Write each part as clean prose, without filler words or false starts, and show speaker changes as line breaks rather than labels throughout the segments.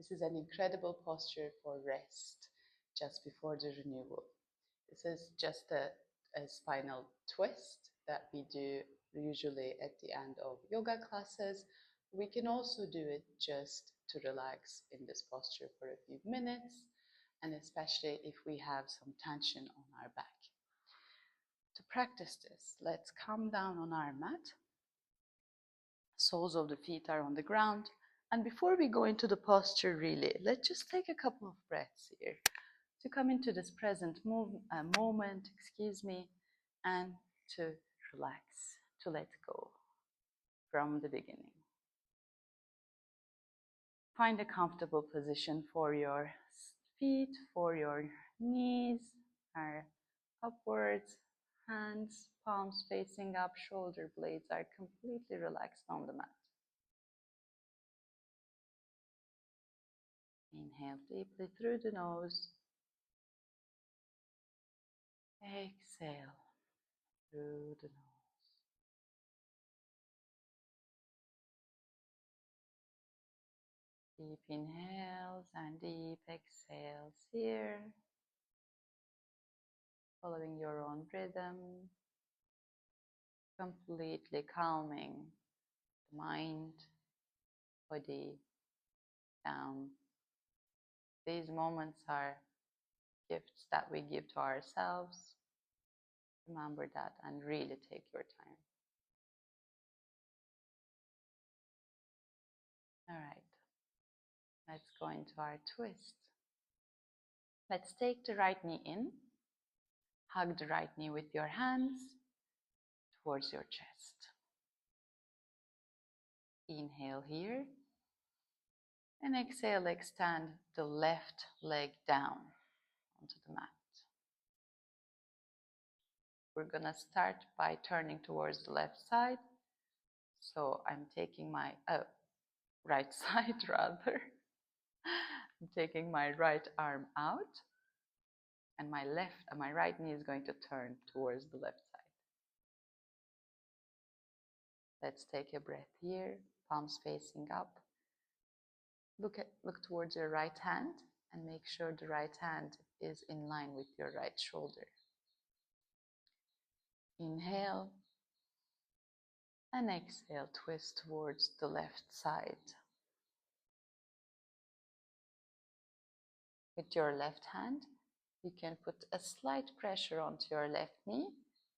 This is an incredible posture for rest just before the renewal. This is just a spinal twist that we do usually at the end of yoga classes. We can also do it just to relax in this posture for a few minutes, and especially if we have some tension on our back. To practice this, let's come down on our mat. Soles of the feet are on the ground. And before we go into the posture really, let's just take a couple of breaths here to come into this present moment, and to relax, to let go from the beginning. Find a comfortable position for your feet, for your knees, are upwards, hands, palms facing up, shoulder blades are completely relaxed on the mat. Inhale deeply through the nose. Exhale through the nose. Deep inhales and deep exhales here. Following your own rhythm. Completely calming the mind, body down. These moments are gifts that we give to ourselves. Remember that and really take your time. All right, let's go into our twist. Let's take the right knee in. Hug the right knee with your hands towards your chest. Inhale here. And exhale, extend the left leg down onto the mat. We're going to start by turning towards the left side. So I'm taking my right side rather. I'm taking my right arm out, and my right knee is going to turn towards the left side. Let's take a breath here, palms facing up. Look towards your right hand and make sure the right hand is in line with your right shoulder. Inhale and exhale, twist towards the left side. With your left hand, you can put a slight pressure onto your left knee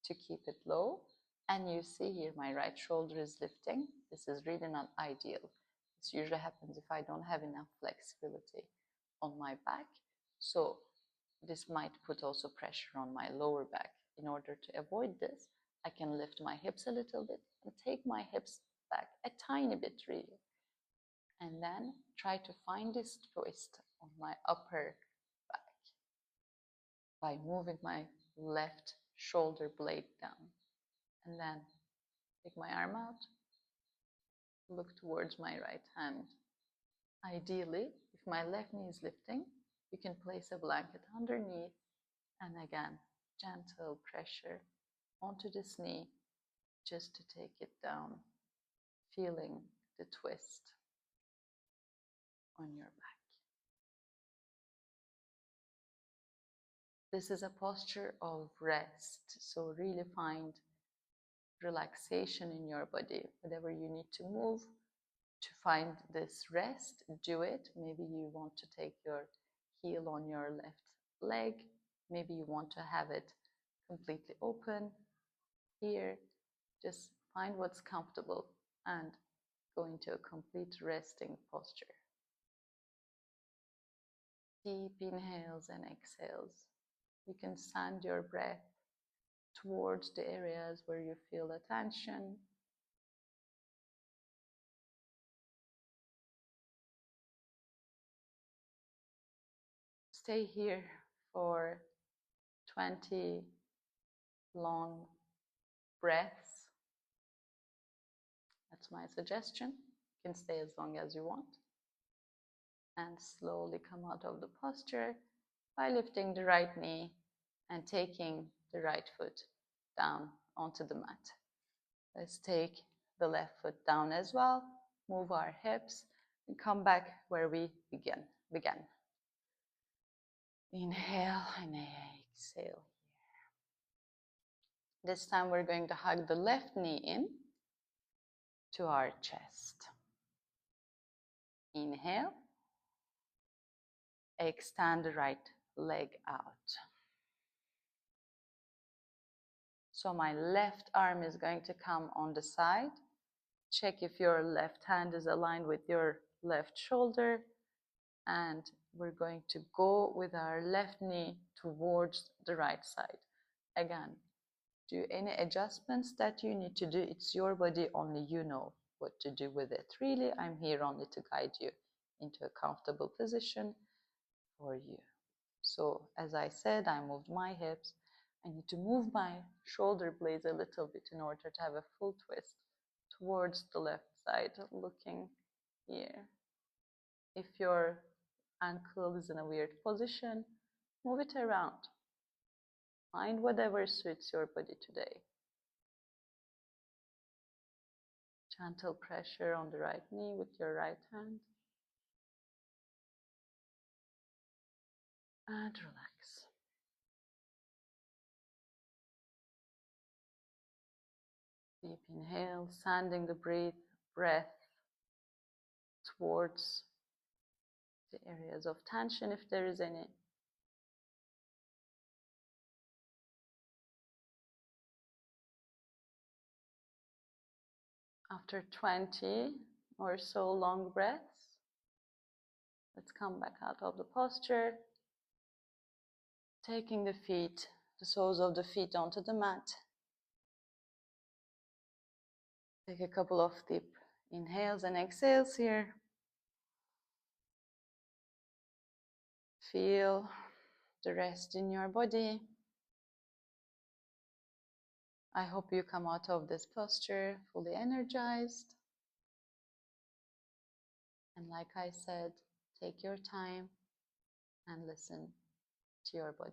to keep it low. And you see here my right shoulder is lifting. This is really not ideal. This usually happens if I don't have enough flexibility on my back. So this might put also pressure on my lower back. In order to avoid this, I can lift my hips a little bit and take my hips back a tiny bit really. And then try to find this twist on my upper back by moving my left shoulder blade down. And then take my arm out, look towards my right hand. Ideally, if my left knee is lifting, you can place a blanket underneath and again, gentle pressure onto this knee just to take it down, feeling the twist on your back. This is a posture of rest, so really find relaxation in your body. Whatever you need to move to find this rest, do it. Maybe you want to take your heel on your left leg. Maybe you want to have it completely open here. Just find what's comfortable and go into a complete resting posture. Deep inhales and exhales. You can send your breath towards the areas where you feel the tension. Stay here for 20 long breaths. That's my suggestion. You can stay as long as you want. And slowly come out of the posture by lifting the right knee and taking the right foot down onto the mat. Let's take the left foot down as well. Move our hips And come back where we began. Inhale and exhale. This time we're going to hug the left knee in to our chest. Inhale. Extend the right leg out. So my left arm is going to come on the side. Check if your left hand is aligned with your left shoulder. And we're going to go with our left knee towards the right side. Again, do any adjustments that you need to do. It's your body, only you know what to do with it. Really, I'm here only to guide you into a comfortable position for you. So as I said, I moved my hips. I need to move my shoulder blades a little bit in order to have a full twist towards the left side, looking here. If your ankle is in a weird position, move it around. Find whatever suits your body today. Gentle pressure on the right knee with your right hand. And relax. Deep inhale, sending the breath towards the areas of tension if there is any. After 20 or so long breaths, let's come back out of the posture, taking the feet, the soles of the feet onto the mat. Take a couple of deep inhales and exhales here. Feel the rest in your body. I hope you come out of this posture fully energized. And like I said, take your time and listen to your body.